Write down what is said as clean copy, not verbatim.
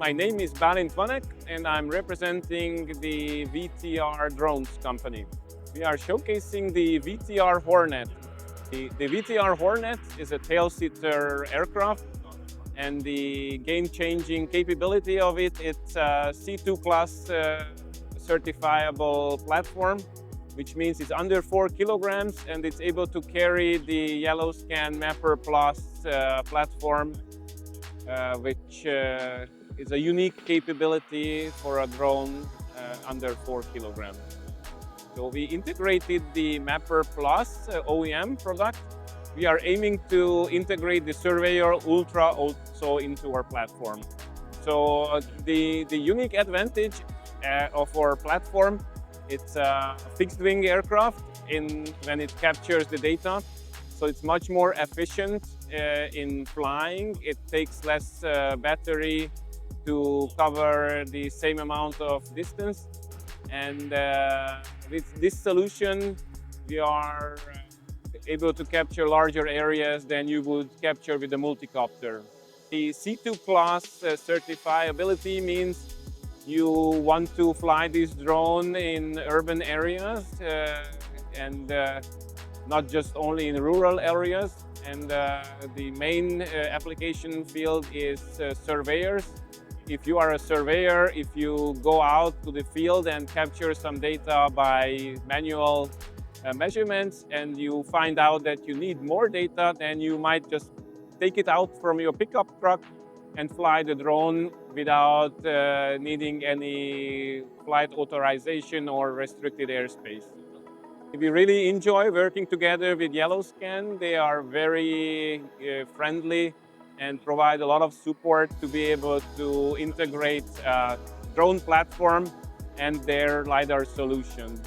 My name is Balint Vanek and I'm representing the VTR Drones company. We are showcasing the VTR Hornet. The VTR Hornet is a tailsitter aircraft, and the game-changing capability of it, it's a C2 class certifiable platform, which means it's under 4 kilograms and it's able to carry the YellowScan Mapper Plus platform, which is a unique capability for a drone under 4 kilograms. So we integrated the Mapper Plus OEM product. We are aiming to integrate the Surveyor Ultra also into our platform. So the unique advantage of our platform, it's a fixed-wing aircraft when it captures the data. So it's much more efficient in flying. It takes less battery to cover the same amount of distance. And with this solution, we are able to capture larger areas than you would capture with a multicopter. The C2 class certifiability means you want to fly this drone in urban areas and not just only in rural areas. And the main application field is surveyors. If you are a surveyor, if you go out to the field and capture some data by manual measurements and you find out that you need more data, then you might just take it out from your pickup truck and fly the drone without needing any flight authorization or restricted airspace. We really enjoy working together with YellowScan. They are very friendly and provide a lot of support to be able to integrate drone platform and their LiDAR solution.